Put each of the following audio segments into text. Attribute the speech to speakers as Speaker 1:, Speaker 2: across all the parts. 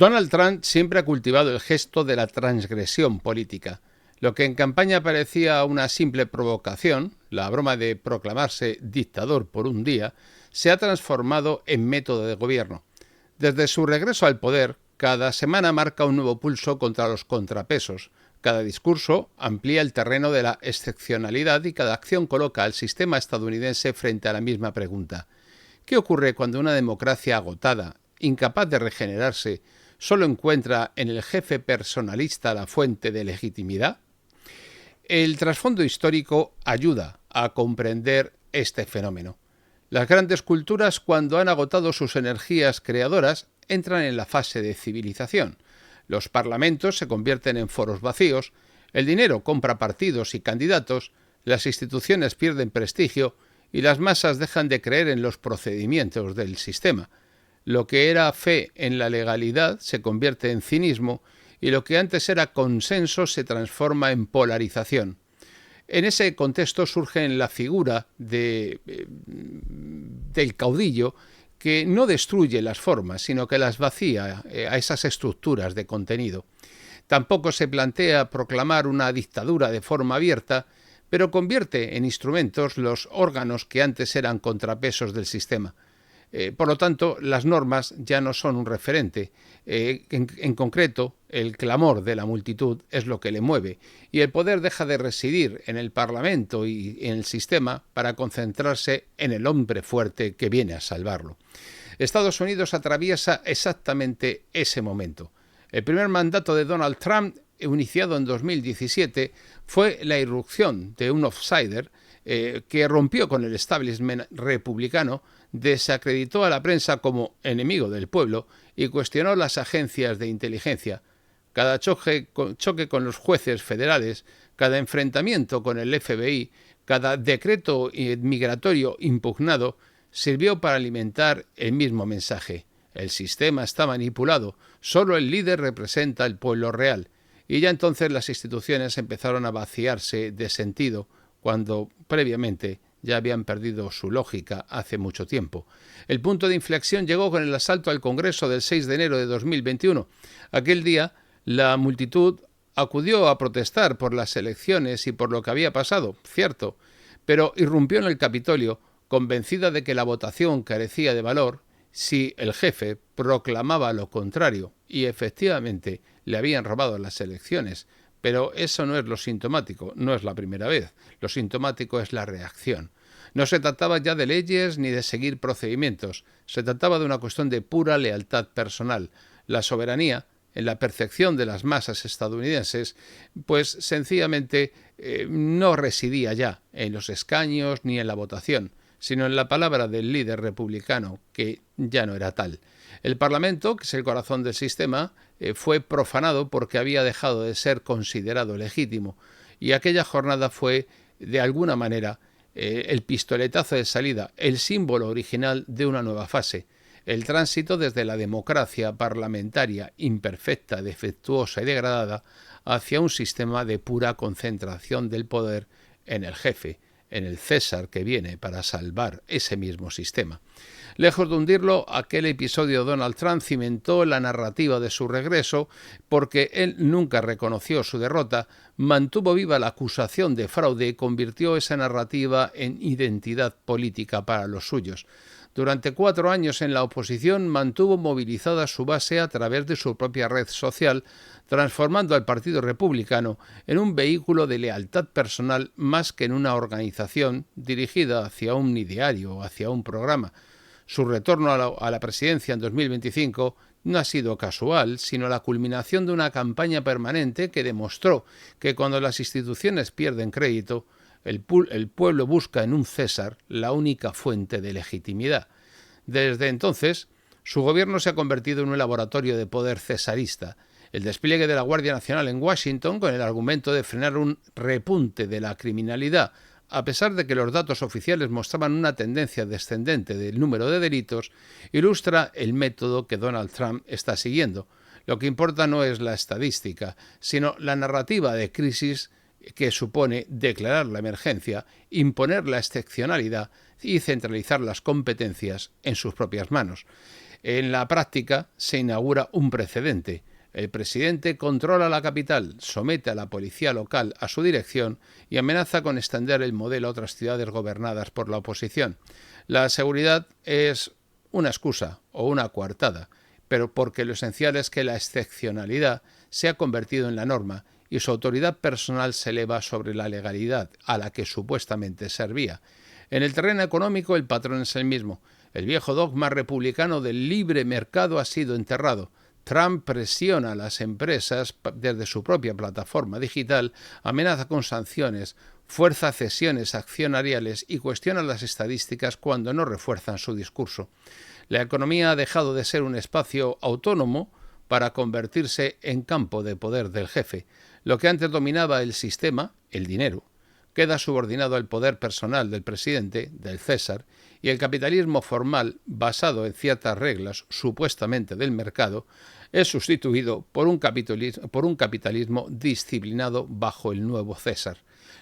Speaker 1: Donald Trump siempre ha cultivado el gesto de la transgresión política. Lo que en campaña parecía una simple provocación, la broma de proclamarse dictador por un día, se ha transformado en método de gobierno. Desde su regreso al poder, cada semana marca un nuevo pulso contra los contrapesos. Cada discurso amplía el terreno de la excepcionalidad y cada acción coloca al sistema estadounidense frente a la misma pregunta. ¿Qué ocurre cuando una democracia agotada, incapaz de regenerarse, solo encuentra en el jefe personalista la fuente de legitimidad? El trasfondo histórico ayuda a comprender este fenómeno. Las grandes culturas, cuando han agotado sus energías creadoras, entran en la fase de civilización. Los parlamentos se convierten en foros vacíos, el dinero compra partidos y candidatos, las instituciones pierden prestigio y las masas dejan de creer en los procedimientos del sistema. Lo que era fe en la legalidad se convierte en cinismo y lo que antes era consenso se transforma en polarización. En ese contexto surge la figura del caudillo que no destruye las formas, sino que las vacía a esas estructuras de contenido. Tampoco se plantea proclamar una dictadura de forma abierta, pero convierte en instrumentos los órganos que antes eran contrapesos del sistema. Por lo tanto, las normas ya no son un referente. En concreto, el clamor de la multitud es lo que le mueve y el poder deja de residir en el Parlamento y en el sistema para concentrarse en el hombre fuerte que viene a salvarlo. Estados Unidos atraviesa exactamente ese momento. El primer mandato de Donald Trump, iniciado en 2017, fue la irrupción de un outsider que rompió con el establishment republicano, desacreditó a la prensa como enemigo del pueblo y cuestionó las agencias de inteligencia. Cada choque con los jueces federales, cada enfrentamiento con el FBI, cada decreto migratorio impugnado sirvió para alimentar el mismo mensaje. El sistema está manipulado, solo el líder representa al pueblo real. Y ya entonces las instituciones empezaron a vaciarse de sentido, cuando previamente ya habían perdido su lógica hace mucho tiempo. El punto de inflexión llegó con el asalto al Congreso del 6 de enero de 2021. Aquel día, la multitud acudió a protestar por las elecciones y por lo que había pasado, cierto, pero irrumpió en el Capitolio convencida de que la votación carecía de valor si el jefe proclamaba lo contrario, y efectivamente le habían robado las elecciones. Pero eso no es lo sintomático, no es la primera vez. Lo sintomático es la reacción. No se trataba ya de leyes ni de seguir procedimientos. Se trataba de una cuestión de pura lealtad personal. La soberanía, en la percepción de las masas estadounidenses, pues sencillamente no residía ya en los escaños ni en la votación, sino en la palabra del líder republicano, que ya no era tal. El Parlamento, que es el corazón del sistema, fue profanado porque había dejado de ser considerado legítimo, y aquella jornada fue, de alguna manera, el pistoletazo de salida, el símbolo original de una nueva fase, el tránsito desde la democracia parlamentaria imperfecta, defectuosa y degradada hacia un sistema de pura concentración del poder en el jefe, en el César que viene para salvar ese mismo sistema. Lejos de hundirlo, aquel episodio de Donald Trump cimentó la narrativa de su regreso porque él nunca reconoció su derrota, mantuvo viva la acusación de fraude y convirtió esa narrativa en identidad política para los suyos. Durante 4 años en la oposición mantuvo movilizada su base a través de su propia red social, transformando al Partido Republicano en un vehículo de lealtad personal más que en una organización dirigida hacia un ideario o hacia un programa. Su retorno a la presidencia en 2025 no ha sido casual, sino la culminación de una campaña permanente que demostró que cuando las instituciones pierden crédito, el pueblo busca en un César la única fuente de legitimidad. Desde entonces, su gobierno se ha convertido en un laboratorio de poder cesarista. El despliegue de la Guardia Nacional en Washington, con el argumento de frenar un repunte de la criminalidad, a pesar de que los datos oficiales mostraban una tendencia descendente del número de delitos, ilustra el método que Donald Trump está siguiendo. Lo que importa no es la estadística, sino la narrativa de crisis que supone declarar la emergencia, imponer la excepcionalidad y centralizar las competencias en sus propias manos. En la práctica se inaugura un precedente. El presidente controla la capital, somete a la policía local a su dirección y amenaza con extender el modelo a otras ciudades gobernadas por la oposición. La seguridad es una excusa o una coartada, pero porque lo esencial es que la excepcionalidad se ha convertido en la norma y su autoridad personal se eleva sobre la legalidad a la que supuestamente servía. En el terreno económico el patrón es el mismo. El viejo dogma republicano del libre mercado ha sido enterrado. Trump presiona a las empresas desde su propia plataforma digital, amenaza con sanciones, fuerza cesiones accionariales y cuestiona las estadísticas cuando no refuerzan su discurso. La economía ha dejado de ser un espacio autónomo para convertirse en campo de poder del jefe. Lo que antes dominaba el sistema, el dinero, queda subordinado al poder personal del presidente, del César, y el capitalismo formal, basado en ciertas reglas supuestamente del mercado, es sustituido por un capitalismo disciplinado bajo el nuevo César.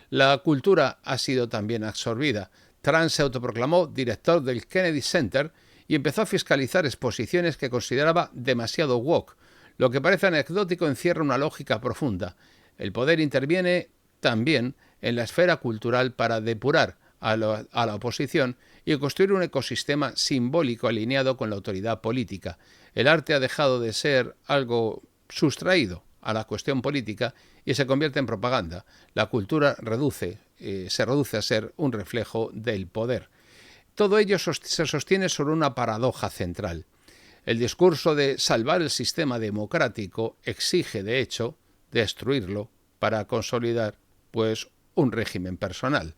Speaker 1: La cultura ha sido también absorbida. Trump se autoproclamó director del Kennedy Center y empezó a fiscalizar exposiciones que consideraba demasiado woke. Lo que parece anecdótico encierra una lógica profunda. El poder interviene también en la esfera cultural para depurar a la oposición y construir un ecosistema simbólico alineado con la autoridad política. El arte ha dejado de ser algo sustraído a la cuestión política y se convierte en propaganda. La cultura se reduce a ser un reflejo del poder. Todo ello se sostiene sobre una paradoja central. El discurso de salvar el sistema democrático exige, de hecho, destruirlo para consolidar, pues, un régimen personal.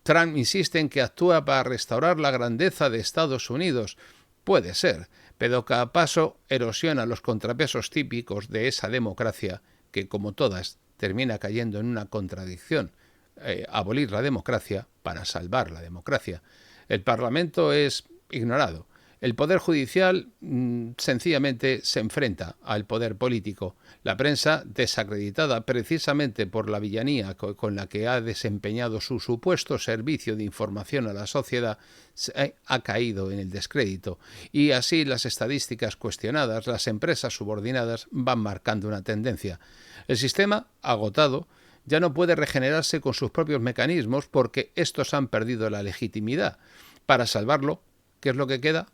Speaker 1: Trump insiste en que actúa para restaurar la grandeza de Estados Unidos. Puede ser, pero cada paso erosiona los contrapesos típicos de esa democracia que, como todas, termina cayendo en una contradicción. Abolir la democracia para salvar la democracia. El Parlamento es ignorado. El Poder Judicial sencillamente se enfrenta al poder político. La prensa, desacreditada precisamente por la villanía con la que ha desempeñado su supuesto servicio de información a la sociedad, ha caído en el descrédito. Y así las estadísticas cuestionadas, las empresas subordinadas van marcando una tendencia. El sistema, agotado, ya no puede regenerarse con sus propios mecanismos porque estos han perdido la legitimidad. Para salvarlo, ¿qué es lo que queda?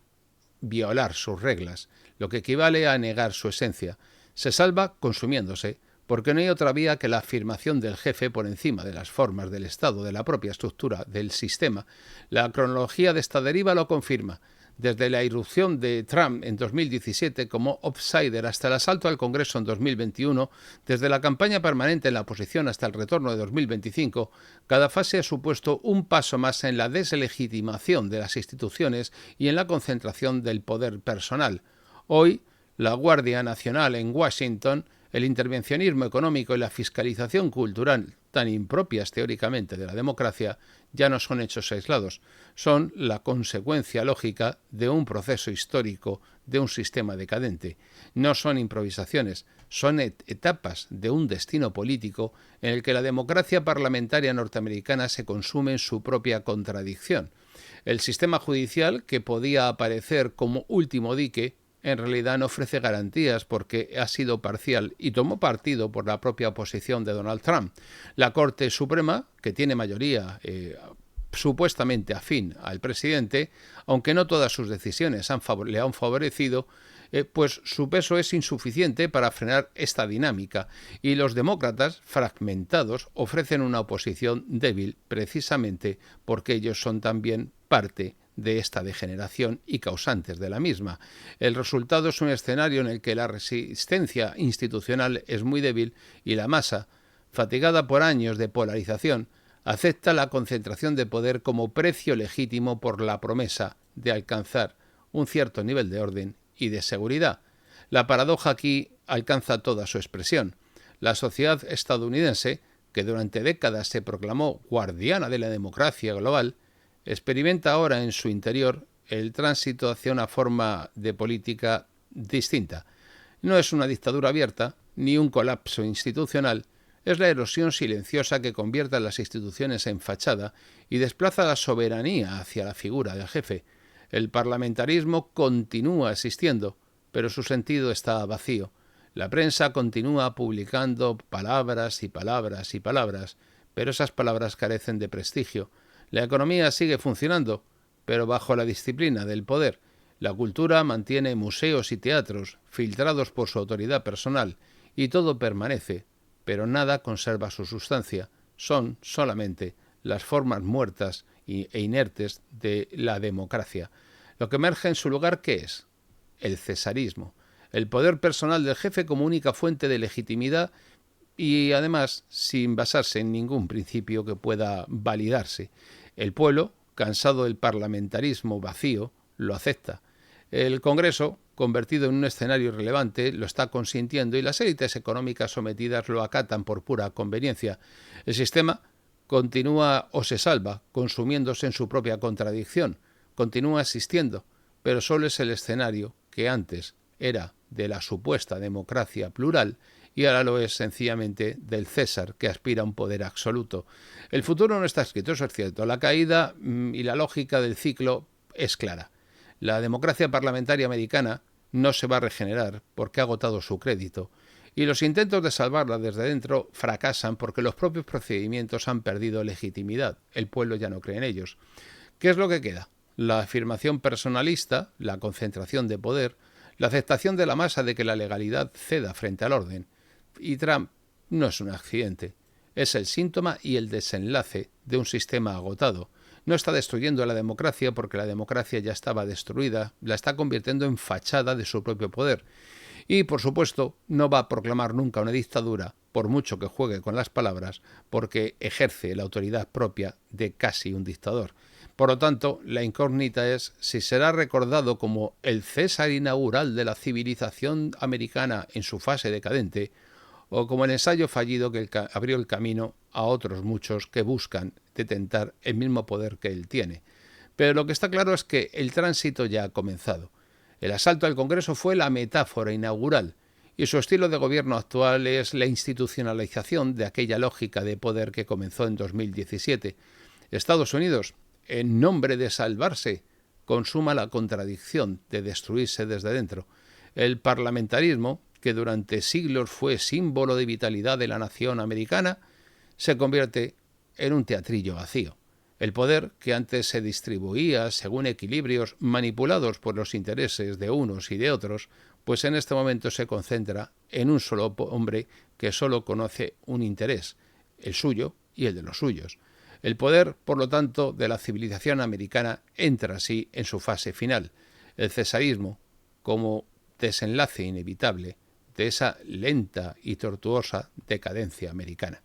Speaker 1: Violar sus reglas, lo que equivale a negar su esencia. Se salva consumiéndose, porque no hay otra vía que la afirmación del jefe por encima de las formas del Estado, de la propia estructura del sistema. La cronología de esta deriva lo confirma. Desde la irrupción de Trump en 2017 como outsider hasta el asalto al Congreso en 2021, desde la campaña permanente en la oposición hasta el retorno de 2025, cada fase ha supuesto un paso más en la deslegitimación de las instituciones y en la concentración del poder personal. Hoy, la Guardia Nacional en Washington, el intervencionismo económico y la fiscalización cultural, tan impropias teóricamente de la democracia, ya no son hechos aislados, son la consecuencia lógica de un proceso histórico de un sistema decadente. No son improvisaciones, son etapas de un destino político en el que la democracia parlamentaria norteamericana se consume en su propia contradicción. El sistema judicial, que podía aparecer como último dique, en realidad no ofrece garantías porque ha sido parcial y tomó partido por la propia oposición de Donald Trump. La Corte Suprema, que tiene mayoría supuestamente afín al presidente, aunque no todas sus decisiones le han favorecido, pues su peso es insuficiente para frenar esta dinámica y los demócratas, fragmentados, ofrecen una oposición débil precisamente porque ellos son también parte de esta degeneración y causantes de la misma. El resultado es un escenario en el que la resistencia institucional es muy débil y la masa, fatigada por años de polarización, acepta la concentración de poder como precio legítimo por la promesa de alcanzar un cierto nivel de orden y de seguridad. La paradoja aquí alcanza toda su expresión. La sociedad estadounidense, que durante décadas se proclamó guardiana de la democracia global, experimenta ahora en su interior el tránsito hacia una forma de política distinta. No es una dictadura abierta, ni un colapso institucional, es la erosión silenciosa que convierte a las instituciones en fachada y desplaza la soberanía hacia la figura del jefe. El parlamentarismo continúa existiendo, pero su sentido está vacío. La prensa continúa publicando palabras y palabras y palabras, pero esas palabras carecen de prestigio. La economía sigue funcionando, pero bajo la disciplina del poder. La cultura mantiene museos y teatros, filtrados por su autoridad personal, y todo permanece, pero nada conserva su sustancia. Son solamente las formas muertas e inertes de la democracia. Lo que emerge en su lugar, ¿qué es? El cesarismo. El poder personal del jefe como única fuente de legitimidad y además sin basarse en ningún principio que pueda validarse. El pueblo, cansado del parlamentarismo vacío, lo acepta. El Congreso, convertido en un escenario irrelevante, lo está consintiendo y las élites económicas sometidas lo acatan por pura conveniencia. El sistema continúa o se salva, consumiéndose en su propia contradicción. Continúa existiendo, pero solo es el escenario que antes era de la supuesta democracia plural y ahora lo es sencillamente del César, que aspira a un poder absoluto. El futuro no está escrito, eso es cierto. La caída y la lógica del ciclo es clara. La democracia parlamentaria americana no se va a regenerar porque ha agotado su crédito y los intentos de salvarla desde dentro fracasan porque los propios procedimientos han perdido legitimidad. El pueblo ya no cree en ellos. ¿Qué es lo que queda? La afirmación personalista, la concentración de poder, la aceptación de la masa de que la legalidad ceda frente al orden. Y Trump no es un accidente, es el síntoma y el desenlace de un sistema agotado. No está destruyendo la democracia porque la democracia ya estaba destruida, la está convirtiendo en fachada de su propio poder. Y, por supuesto, no va a proclamar nunca una dictadura, por mucho que juegue con las palabras, porque ejerce la autoridad propia de casi un dictador. Por lo tanto, la incógnita es si será recordado como el César inaugural de la civilización americana en su fase decadente, o como el ensayo fallido que abrió el camino a otros muchos que buscan detentar el mismo poder que él tiene. Pero lo que está claro es que el tránsito ya ha comenzado. El asalto al Congreso fue la metáfora inaugural, y su estilo de gobierno actual es la institucionalización de aquella lógica de poder que comenzó en 2017. Estados Unidos, en nombre de salvarse, consuma la contradicción de destruirse desde dentro. El parlamentarismo, que durante siglos fue símbolo de vitalidad de la nación americana, se convierte en un teatrillo vacío. El poder, que antes se distribuía según equilibrios manipulados por los intereses de unos y de otros, pues en este momento se concentra en un solo hombre que solo conoce un interés, el suyo y el de los suyos. El poder, por lo tanto, de la civilización americana entra así en su fase final, el cesarismo como desenlace inevitable de esa lenta y tortuosa decadencia americana.